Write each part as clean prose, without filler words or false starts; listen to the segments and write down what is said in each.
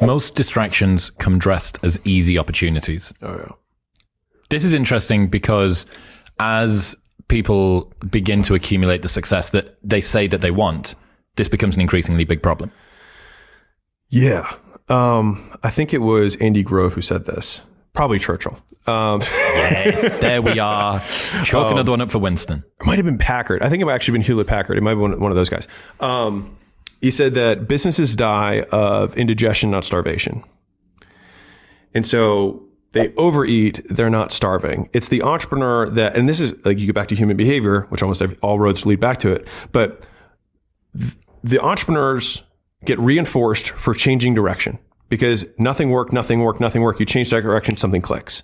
Most distractions come dressed as easy opportunities. Oh, yeah. This is interesting because as people begin to accumulate the success that they say that they want, this becomes an increasingly big problem. Yeah. I think it was Andy Grove who said this. Probably Churchill. Yes, there we are. Chalk another one up for Winston. It might have been Packard. I think it might actually been Hewlett Packard. It might have been one of those guys. He said that businesses die of indigestion, not starvation. And so they overeat, they're not starving. It's the entrepreneur that, and this is like you go back to human behavior, which almost all roads lead back to it. But the entrepreneurs get reinforced for changing direction because nothing worked. You change direction, something clicks.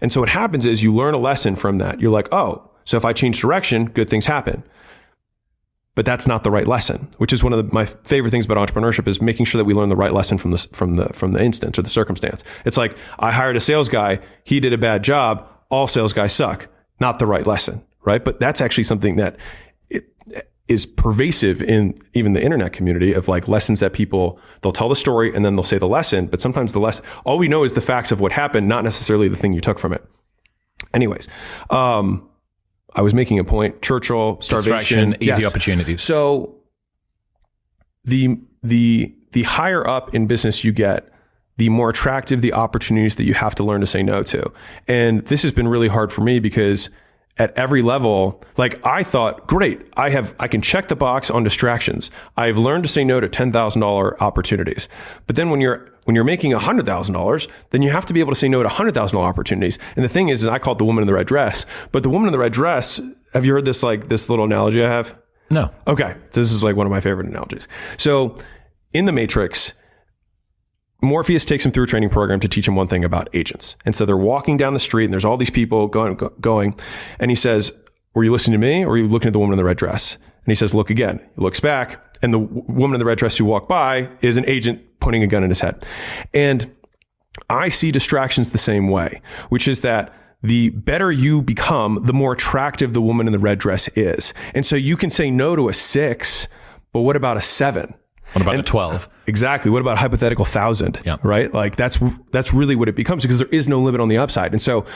And so what happens is you learn a lesson from that. You're like, oh, so if I change direction, good things happen. But that's not the right lesson, which is one of my favorite things about entrepreneurship is making sure that we learn the right lesson from the instance or the circumstance. It's like I hired a sales guy. He did a bad job. All sales guys suck. Not the right lesson, right? But that's actually something that is pervasive in even the internet community of like lessons that they'll tell the story and then they'll say the lesson. But sometimes all we know is the facts of what happened, not necessarily the thing you took from it. Anyways, I was making a point. Churchill, starvation, easy opportunities. So the higher up in business you get, the more attractive the opportunities that you have to learn to say no to. And this has been really hard for me because at every level, like I thought, great, I can check the box on distractions. I've learned to say no to $10,000 opportunities. But then when you're making $100,000, then you have to be able to say no to $100,000 opportunities. And the thing is I call it the woman in the red dress. But the woman in the red dress, have you heard this little analogy I have? No. Okay. So this is like one of my favorite analogies. So in the Matrix, Morpheus takes him through a training program to teach him one thing about agents. And so they're walking down the street and there's all these people going. And he says, were you listening to me or were you looking at the woman in the red dress? And he says, look again. He looks back and the woman in the red dress who walked by is an agent pointing a gun in his head. And I see distractions the same way, which is that the better you become, the more attractive the woman in the red dress is. And so you can say no to a 6, but what about a 7? What about a 12? Exactly. What about a hypothetical 1,000? Yeah. Right? Like that's really what it becomes because there is no limit on the upside. And so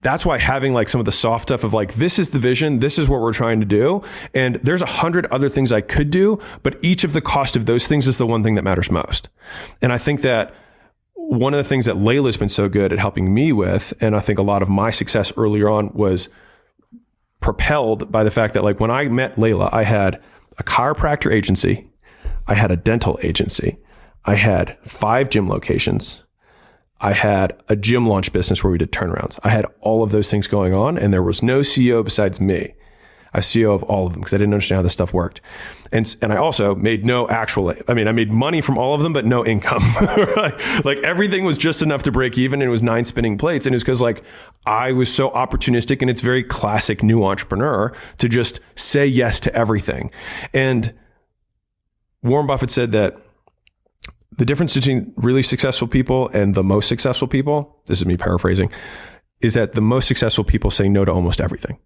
that's why having like some of the soft stuff of like, this is the vision, this is what we're trying to do. And there's 100 other things I could do, but each of the cost of those things is the one thing that matters most. And I think that one of the things that Layla's been so good at helping me with, and I think a lot of my success earlier on was propelled by the fact that like when I met Layla, I had a chiropractor agency, I had a dental agency, I had 5 gym locations, I had a gym launch business where we did turnarounds. I had all of those things going on and there was no CEO besides me. I was CEO of all of them because I didn't understand how this stuff worked. And I also made I made money from all of them, but no income. like everything was just enough to break even and it was 9 spinning plates. And it was because like I was so opportunistic and it's very classic new entrepreneur to just say yes to everything. And Warren Buffett said that the difference between really successful people and the most successful people, this is me paraphrasing, is that the most successful people say no to almost everything.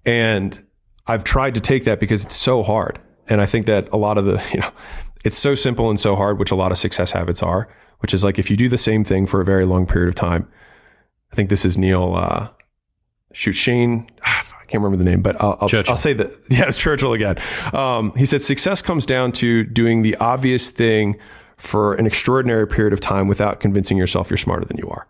And I've tried to take that because it's so hard. And I think that a lot of it's so simple and so hard, which a lot of success habits are, which is like if you do the same thing for a very long period of time, I think this is Shane, I can't remember the name, but I'll say that. Yeah, it's Churchill again. He said, success comes down to doing the obvious thing for an extraordinary period of time without convincing yourself you're smarter than you are.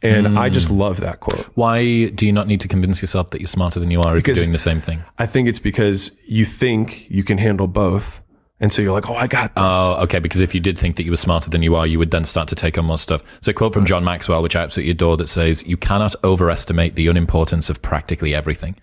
And I just love that quote. Why do you not need to convince yourself that you're smarter than you are if you're doing the same thing? I think it's because you think you can handle both. And so you're like, oh, I got this. Oh, okay. Because if you did think that you were smarter than you are, you would then start to take on more stuff. So a quote from John Maxwell, which I absolutely adore, that says, you cannot overestimate the unimportance of practically everything.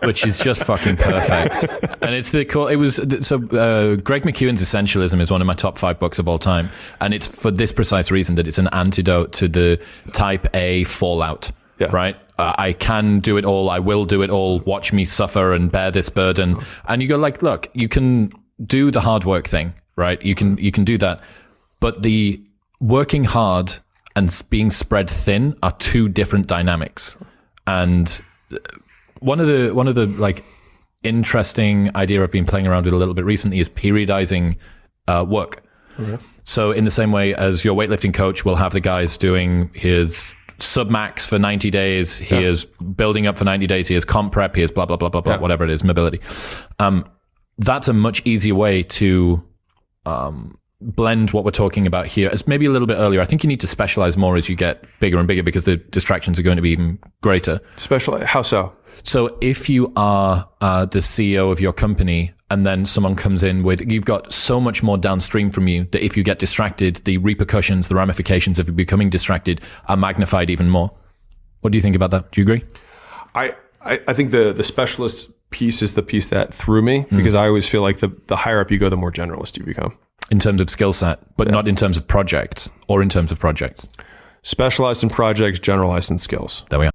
Which is just fucking perfect. And it's Greg McKeown's Essentialism is one of my top 5 books of all time. And it's for this precise reason that it's an antidote to the type A fallout. Yeah. Right? I can do it all. I will do it all. Watch me suffer and bear this burden. And you go like, look, you can do the hard work thing, right? You can do that. But the working hard and being spread thin are 2 different dynamics. And one of the like interesting idea I've been playing around with a little bit recently is periodizing work. So in the same way as your weightlifting coach will have the guys doing his sub-max for 90 days, he is building up for 90 days, he is comp prep, he is blah, blah, blah, blah, blah, whatever it is, mobility. That's a much easier way to blend what we're talking about here as maybe a little bit earlier. I think you need to specialize more as you get bigger and bigger because the distractions are going to be even greater. How so? So if you are the CEO of your company and then someone comes in with, you've got so much more downstream from you that if you get distracted, the repercussions, the ramifications of becoming distracted are magnified even more. What do you think about that? Do you agree? I think the specialist piece is the piece that threw me because I always feel like the higher up you go, the more generalist you become. In terms of skill set, but not in terms of projects or in terms of projects. Specialized in projects, generalized in skills. There we are.